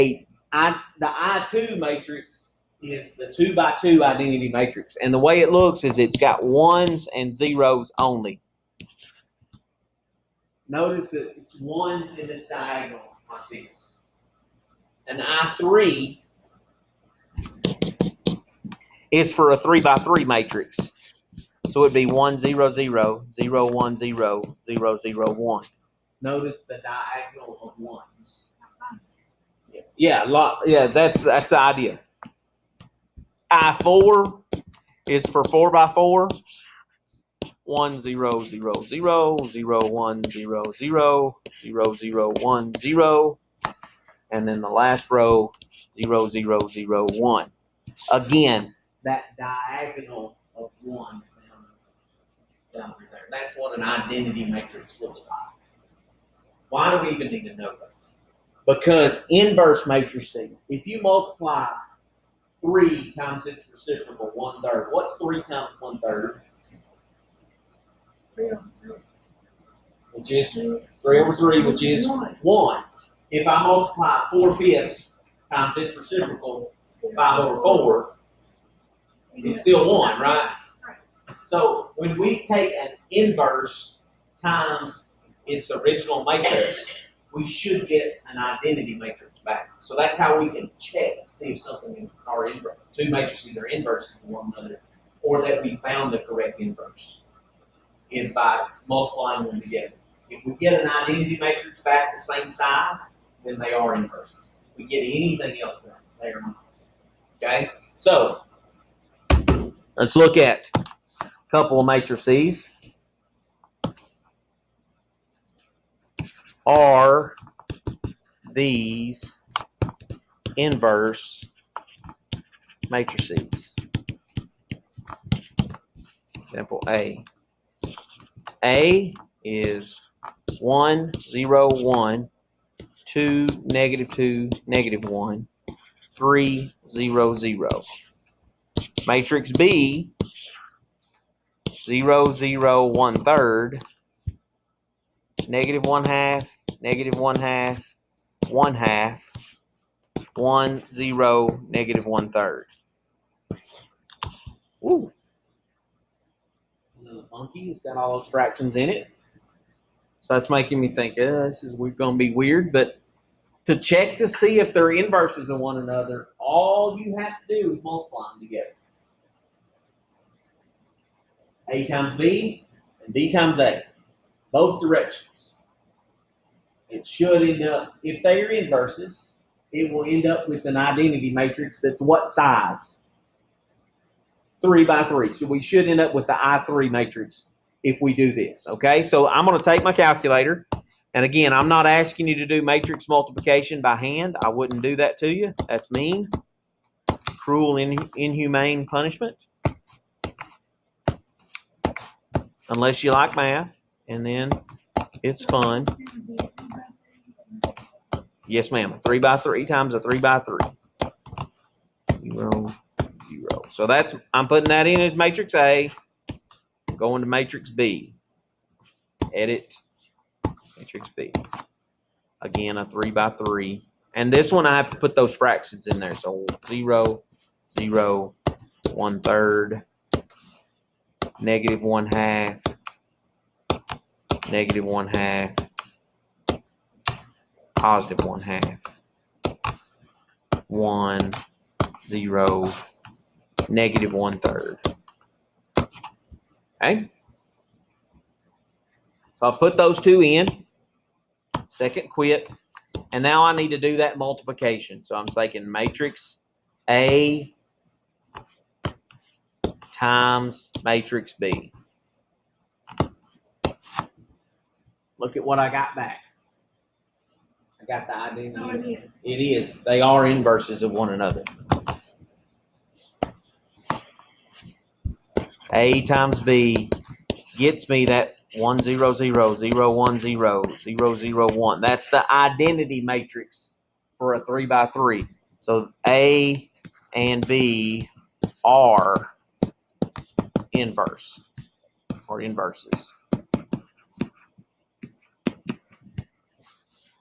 the I2 matrix is the 2 by 2 identity matrix. And the way it looks is it's got ones and zeros only. Notice that it's ones in this diagonal like this. An I3 is for a 3 by 3 matrix. So it'd be 1, 0, 0, 0, 1, 0, 0, 0, 1. Notice the diagonal of ones. Yeah, that's the idea. I4 is for 4 by 4. 1, 0, 0, 0, 0, 1, 0, 0, 0, 0, 1, 0. And then the last row, 0, 0, 0, 1. Again, that diagonal of ones down through there. That's what an identity matrix looks like. Why do we even need to know that? Because inverse matrices, if you multiply 3 times its reciprocal, 1/3. What's 3 times 1/3? 3 over 3. Which is 3 over 3, which is 1. If I multiply 4/5 times its reciprocal, 5 over 4, it's still 1, right? So when we take an inverse times its original matrix, we should get an identity matrix back. So that's how we can check to see if something is our inverse. 2 matrices are inverses of one another, or that we found the correct inverse, is by multiplying them together. If we get an identity matrix back the same size, then they are inverses. If we get anything else back, they are not. Okay? So let's look at a couple of matrices. Are these inverse matrices? Example A. A is 1, 0, 1, 2, -2, -1, 3, 0, 0. Matrix B, 0, 0, 1/3, -1/2, -1/2, 1/2, 1, 0, -1/3. Ooh. A little funky. It's got all those fractions in it. So that's making me think, this is going to be weird. But to check to see if they're inverses of one another, all you have to do is multiply them together. A times B and B times A. Both directions. It should end up, if they are inverses, it will end up with an identity matrix that's what size? 3 by 3. So we should end up with the I3 matrix if we do this. Okay, so I'm going to take my calculator. And again, I'm not asking you to do matrix multiplication by hand. I wouldn't do that to you. That's mean. Cruel, inhumane punishment. Unless you like math. And then it's fun. Yes, ma'am. A 3 by 3 times a 3 by 3. 0, 0. So that's, I'm putting that in as matrix A. Going to matrix B. Edit matrix B. Again, a 3 by 3. And this one I have to put those fractions in there. So 0, 0, 1/3, -1/2, -1/2, +1/2, 1, 0, -1/3. Okay? So I'll put those two in. Second quit. And now I need to do that multiplication. So I'm taking matrix A times matrix B. Look at what I got back. I got the identity. So it is. It is. They are inverses of one another. A times B gets me that 1, 0, 0, 0, 1, 0, 0, 0, 1. That's the identity matrix for a 3 by 3. So A and B are inverse or inverses.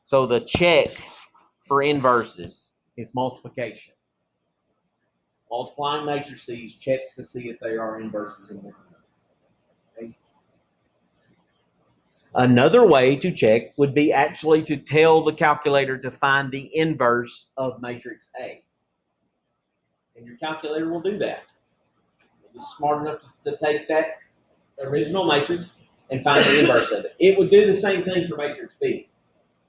So the check for inverses is multiplication. Multiplying matrices checks to see if they are inverses in one another. Okay? Another way to check would be actually to tell the calculator to find the inverse of matrix A. And your calculator will do that. It's smart enough to take that original matrix and find the inverse of it. It would do the same thing for matrix B.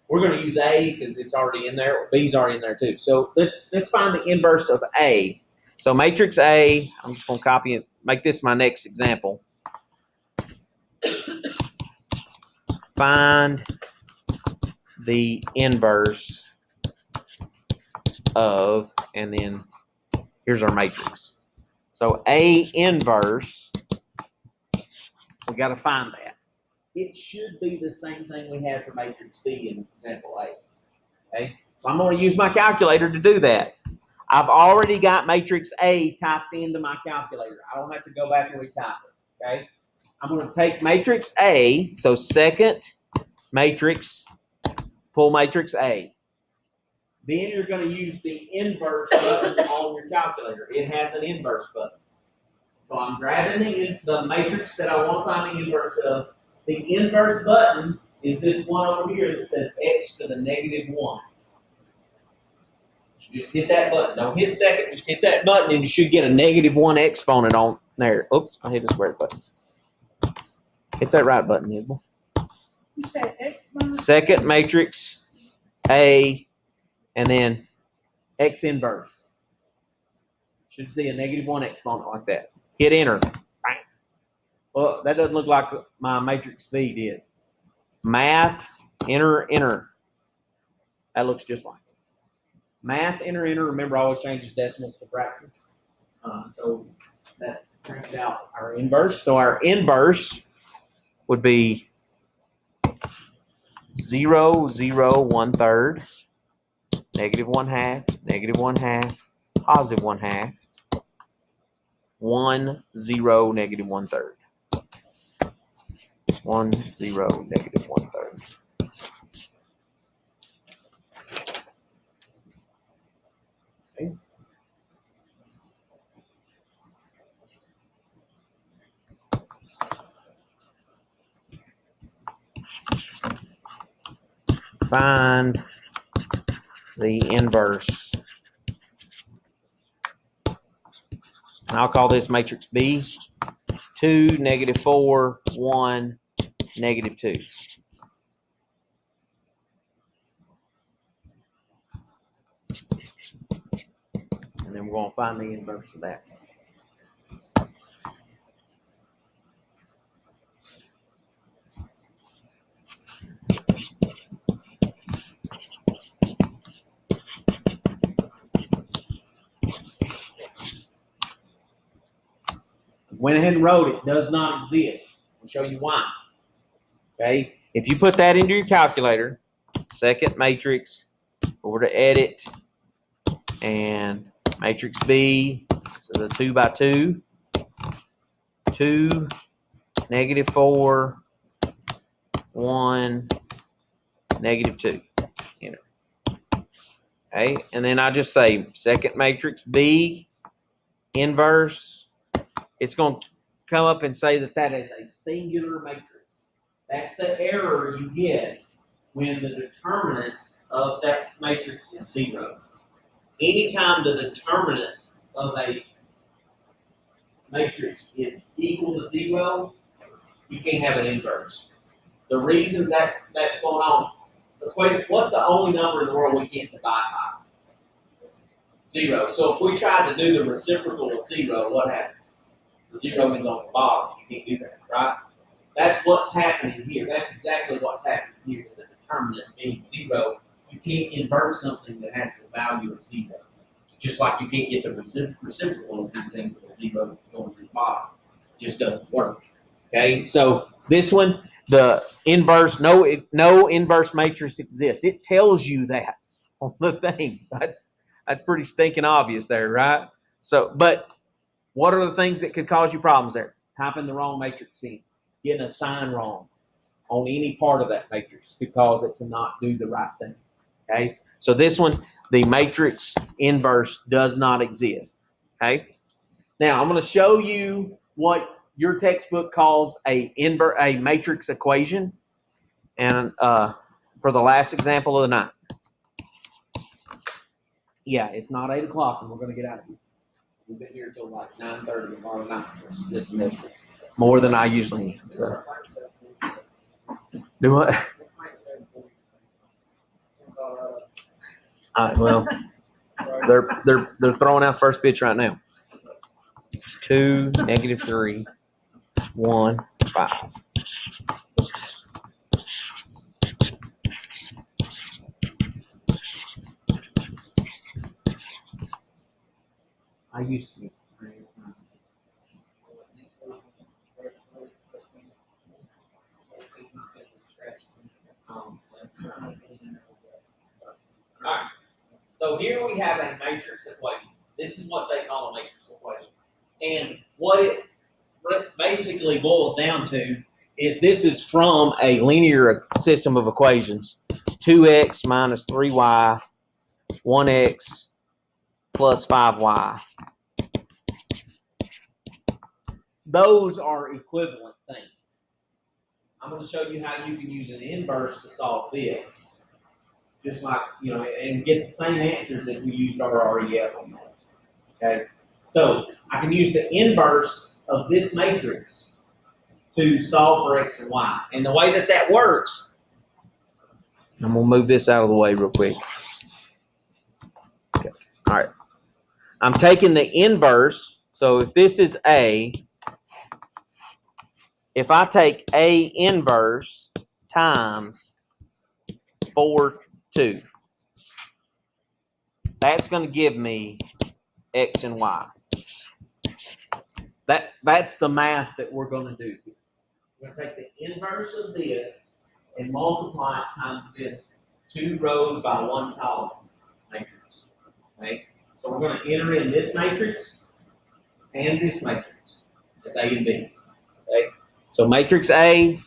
We're going to use A because it's already in there. B's already in there too. So let's find the inverse of A. So matrix A, I'm just going to copy it, make this my next example. Find the inverse of, and then here's our matrix. So A inverse, we got to find that. It should be the same thing we had for matrix B in example A. Okay, so I'm going to use my calculator to do that. I've already got matrix A typed into my calculator. I don't have to go back and retype it. Okay, I'm going to take matrix A, so second matrix, pull matrix A. Then you're going to use the inverse button on your calculator. It has an inverse button. So I'm grabbing the matrix that I want to find the inverse of. The inverse button is this one over here that says x to the -1. Just hit that button. Don't hit second, just hit that button and you should get a -1 exponent on there. Oops, I hit the square button. Hit that right button, Isabel. You said x minus Second matrix A, and then x inverse. Should see a -1 exponent like that. Hit enter. Bang. Well, that doesn't look like my matrix B did. Math, enter, enter. That looks just like it. Math, enter, enter. Remember, always changes decimals to fractions. So that turns out our inverse. So our inverse would be 0, 0, 1/3, -1/2, -1/2, +1/2, 1, 0, -1/3. 1, 0, -1/3. Okay. Find the inverse. I'll call this matrix B. 2, -4, 1, -2. And then we're going to find the inverse of that. Went ahead and wrote it. Does not exist. I'll show you why. Okay, if you put that into your calculator, second matrix, over to edit, and matrix B, so the 2 by 2, 2, -4, 1, -2. Enter. Okay, and then I just say second matrix B, inverse. It's going to come up and say that that is a singular matrix. That's the error you get when the determinant of that matrix is 0. Anytime the determinant of a matrix is equal to 0, you can't have an inverse. The reason that's going on, what's the only number in the world we can't divide by? 0. So if we tried to do the reciprocal of 0, what happens? The 0 ends on the bottom. You can't do that, right? That's what's happening here. That's exactly what's happening here. The determinant being 0. You can't invert something that has the value of 0. Just like you can't get the reciprocal of anything with a 0 going to the bottom. It just doesn't work. Okay, so this one, the inverse, no inverse matrix exists. It tells you that on the thing. That's pretty stinking obvious there, right? So, but what are the things that could cause you problems there? Typing the wrong matrix in, getting a sign wrong on any part of that matrix could cause it to not do the right thing. Okay, So this one, the matrix inverse does not exist. Okay. Now I'm going to show you what your textbook calls a matrix equation, and for the last example of the night. Yeah, it's not 8 o'clock, and we're going to get out of here. We've been here till like 9:30 tomorrow night this semester, more than I usually am. So. Do what? All right, well, they're throwing out first pitch right now. 2, -3, 1, 5. I used to. All right. So here we have a matrix equation. This is what they call a matrix equation. And what it basically boils down to is this is from a linear system of equations. 2x minus 3y, 1x plus 5y. Those are equivalent things. I'm going to show you how you can use an inverse to solve this. Just like, and get the same answers if we used our REF on that. Okay? So I can use the inverse of this matrix to solve for x and y. And the way that works, I'm going to move this out of the way real quick. Okay. All right. I'm taking the inverse. So if this is A, if I take A inverse times 4, 2, that's going to give me x and y. That's the math that we're going to do. We're going to take the inverse of this and multiply it times this 2 rows by 1 column matrix. Okay? So we're going to enter in this matrix and this matrix. That's A and B. Okay? So matrix A,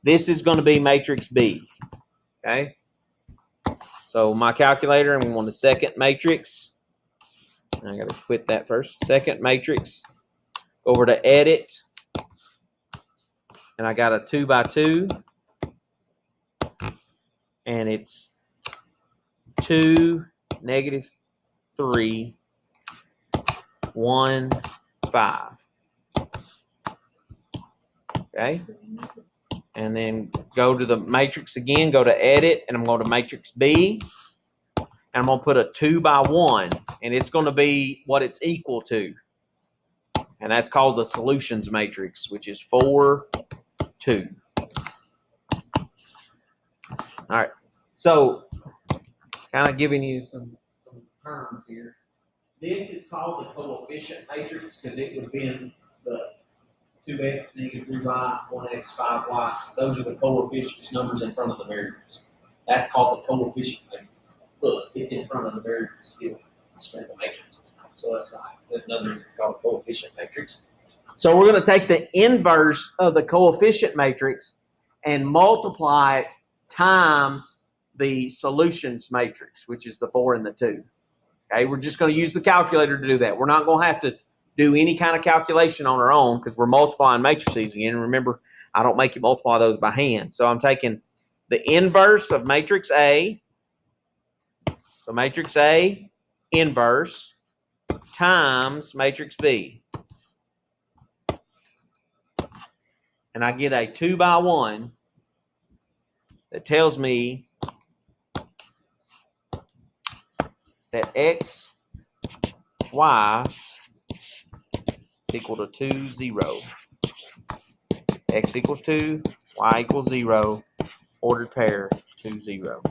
this is going to be matrix B. Okay? So my calculator, I'm on the second matrix. I got to quit that first. Second matrix. Go over to edit. And I got a 2 by 2. And it's 2, -3, 1, 5. Okay. And then go to the matrix again, go to edit, and I'm going to matrix B. And I'm going to put a 2 by 1, and it's going to be what it's equal to. And that's called the solutions matrix, which is 4, 2. All right. So, kind of giving you some terms here. This is called the coefficient matrix because it would have been the 2x, -3y, 1x, 5y. Those are the coefficients numbers in front of the variables. That's called the coefficient matrix. Look, it's in front of the variables still. Just as a matrix. So that's fine. There's another reason it's called a coefficient matrix. So we're going to take the inverse of the coefficient matrix and multiply it times the solutions matrix, which is the 4 and the 2. Okay, we're just going to use the calculator to do that. We're not going to have to do any kind of calculation on our own because we're multiplying matrices again. And remember, I don't make you multiply those by hand. So I'm taking the inverse of matrix A. So matrix A inverse times matrix B. And I get a 2 by 1 that tells me that x, y is equal to 2, 0. X equals 2, y equals 0, ordered pair, 2, 0.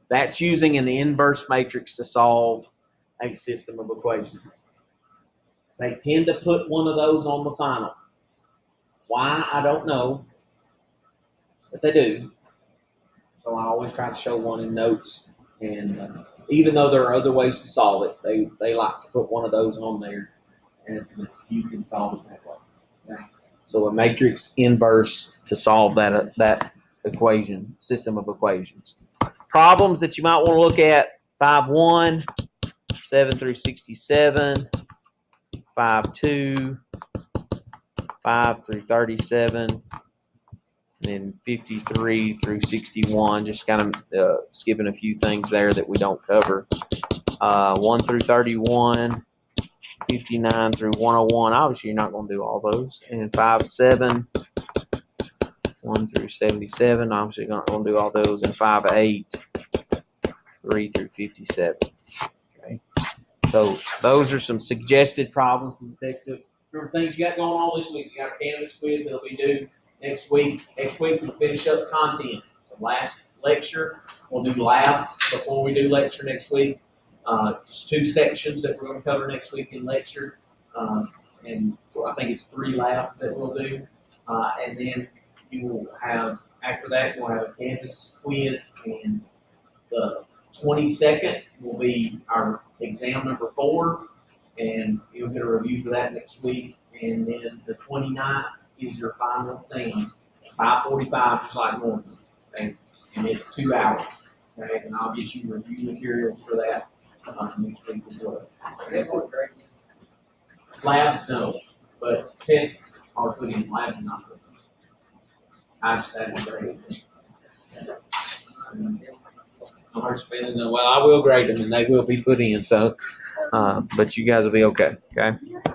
That's using an inverse matrix to solve a system of equations. They tend to put one of those on the final. Why, I don't know, but they do. So I always try to show one in notes. And even though there are other ways to solve it, they like to put one of those on there, and you can solve it that way. So a matrix inverse to solve that equation, system of equations. Problems that you might want to look at: 5-1, 7 through 67, 5-2, 5 through 37, and then 53 through 61. Just kind of skipping a few things there that we don't cover. 1 through 31. 59 through 101. Obviously, you're not going to do all those. And 5-7, 1 through 77. Obviously, you're not going to do all those. And 5-8, 3 through 57. Okay. So those are some suggested problems from the text. Remember things you got going on this week. You got a Canvas quiz that'll be due next week. Next week we'll finish up content. So last lecture, we'll do labs before we do lecture next week. Just 2 sections that we're going to cover next week in lecture, and I think it's 3 labs that we'll do, and then you will have, after that, you'll have a Canvas quiz, and the 22nd will be our exam number 4, and you'll get a review for that next week, and then the 29th is your final exam, 5:45, just like normal, okay? And it's 2 hours, okay? And I'll get you review materials for that. Next week as well. Labs, no, but tests are put in. Labs are not put in. I just had to grade them. No hurts feelings. Well, I will grade them, and they will be put in. So, but you guys will be okay. Okay.